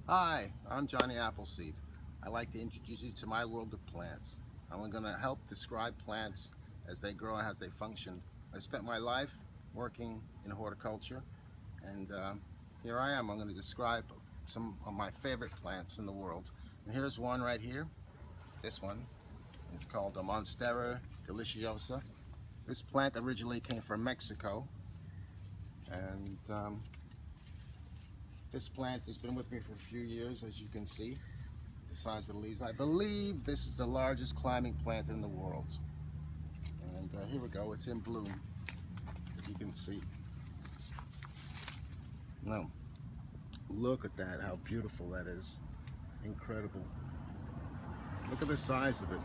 Hi, I'm Johnny Appleseed. I'd like to introduce you to my world of plants. I'm going to help describe plants as they grow and as they function. I spent my life working in horticulture, and here I am. I'm going to describe some of my favorite plants in the world. And here's one right here, this one. It's called a Monstera deliciosa. This plant originally came from Mexico, and this plant has been with me for a few years, as you can see, the size of the leaves. I believe this is the largest climbing plant in the world. And here we go, it's in bloom, as you can see. Now, look at that, how beautiful that is. Incredible. Look at the size of it.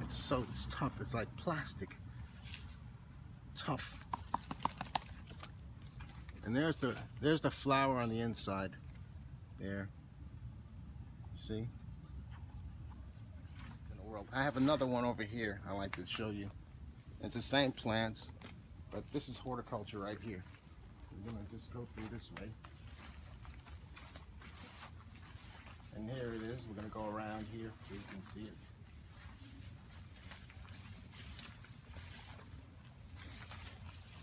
It's tough, it's like plastic. Tough. And there's the flower on the inside. There. See? It's in the world. I have another one over here I like to show you. It's the same plants, but this is horticulture right here. I'm gonna just go through this way. And here it is. We're gonna go around here so you can see it.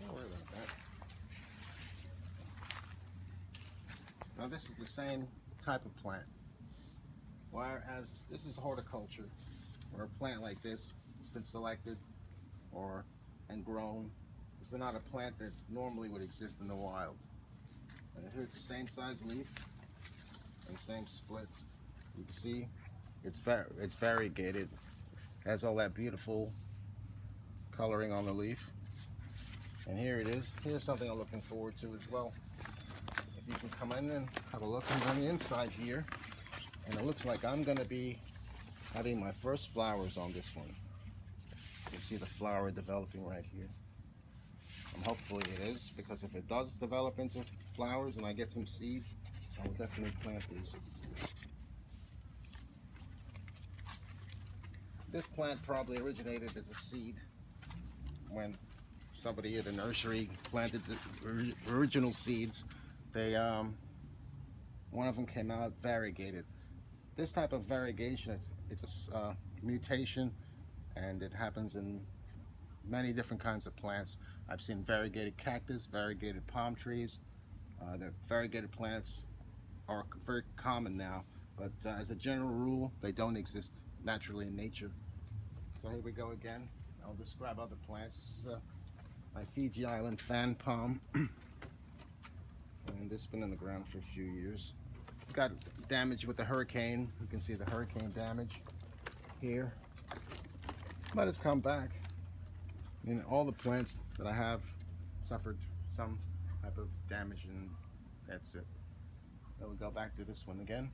Don't worry about that. Now this is the same type of plant. Whereas this is horticulture, where a plant like this has been selected and grown. It's not a plant that normally would exist in the wild. And here's the same size leaf and same splits. You can see it's variegated. It has all that beautiful coloring on the leaf. And here it is. Here's something I'm looking forward to as well. You can come in and have a look on the inside here, and it looks like I'm going to be having my first flowers on this one. You can see the flower developing right here. And hopefully it is, because if it does develop into flowers and I get some seed, I will definitely plant these. This plant probably originated as a seed when somebody at a nursery planted the original seeds. One of them came out variegated. This type of variegation, it's a mutation, and it happens in many different kinds of plants. I've seen variegated cactus, variegated palm trees. The variegated plants are very common now, but as a general rule, they don't exist naturally in nature. So here we go again. I'll describe other plants. This is my Fiji Island fan palm. And it's been in the ground for a few years. It got damaged with the hurricane. You can see the hurricane damage here, but it's come back. I mean, all the plants that I have suffered some type of damage, and that's it. Then we go back to this one again.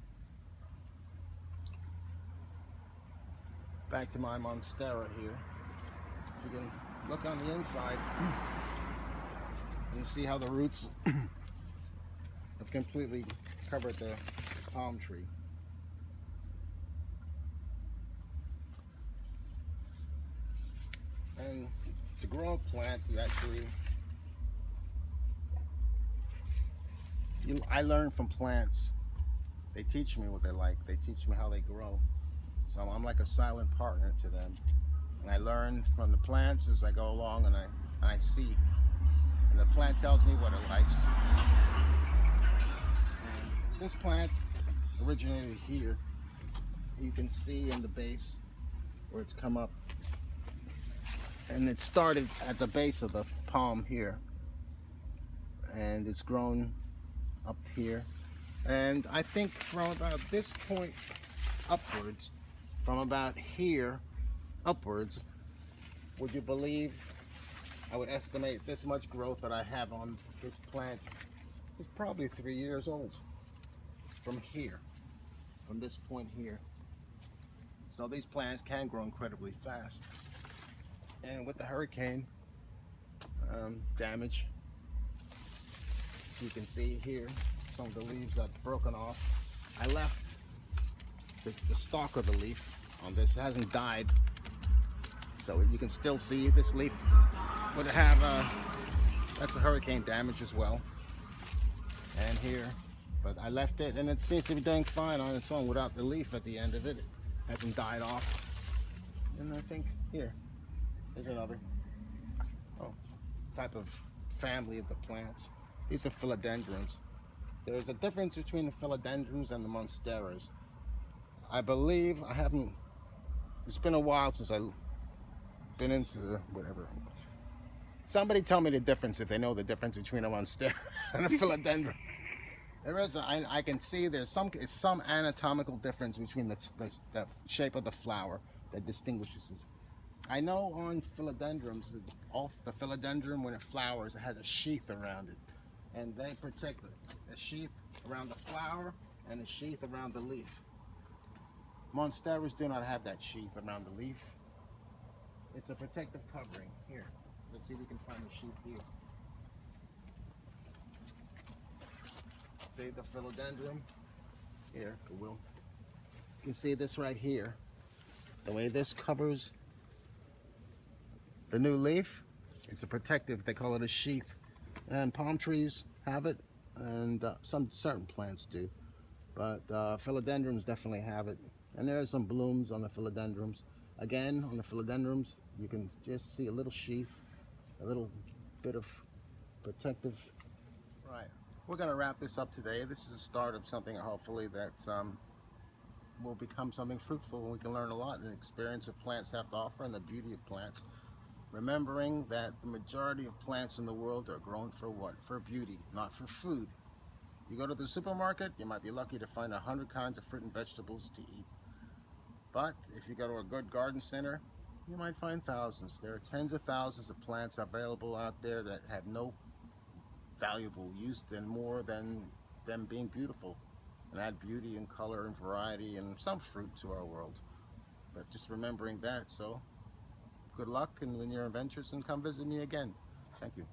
Back to my Monstera here. If you can look on the inside, and you see how the roots have completely covered the palm tree. And to grow a plant, I learn from plants. They teach me what they like. They teach me how they grow. So I'm like a silent partner to them. And I learn from the plants as I go along, and I see. And the plant tells me what it likes. This plant originated here. You can see in the base where it's come up, and it started at the base of the palm here, and it's grown up here, and I think from about this point upwards, from about here upwards, would you believe I would estimate this much growth that I have on this plant is probably 3 years old. From here, from this point here. So these plants can grow incredibly fast. And with the hurricane damage, you can see here some of the leaves that broken off. I left the stalk of the leaf on this. It hasn't died, so you can still see this leaf would have that's a hurricane damage as well. And here But I left it, and it seems to be doing fine on its own without the leaf at the end of it. It hasn't died off. And I think, here, there's another type of family of the plants. These are philodendrons. There's a difference between the philodendrons and the monsteras. I believe, it's been a while since I've been into the, whatever. Somebody tell me the difference, if they know the difference between a monstera and a philodendron. There is, I can see there's some anatomical difference between the shape of the flower that distinguishes it. I know on philodendrons, the philodendron, when it flowers, it has a sheath around it. And they protect the sheath around the flower and the sheath around the leaf. Monsteras do not have that sheath around the leaf. It's a protective covering. Here, let's see if we can find the sheath here. See the philodendron? Here, it will. You can see this right here. The way this covers the new leaf, it's a protective, they call it a sheath. And palm trees have it, and some certain plants do. But philodendrons definitely have it. And there are some blooms on the philodendrons. Again, on the philodendrons, you can just see a little sheath, a little bit of protective. Right, we're gonna wrap this up today. This is the start of something, hopefully, that will become something fruitful, and we can learn a lot and experience what plants have to offer and the beauty of plants. Remembering that the majority of plants in the world are grown for what? For beauty, not for food. You go to the supermarket, you might be lucky to find 100 kinds of fruit and vegetables to eat. But if you go to a good garden center, you might find thousands. There are tens of thousands of plants available out there that have no valuable use and more than them being beautiful and add beauty and color and variety and some fruit to our world. But just remembering that, so good luck in your adventures, and come visit me again. Thank you.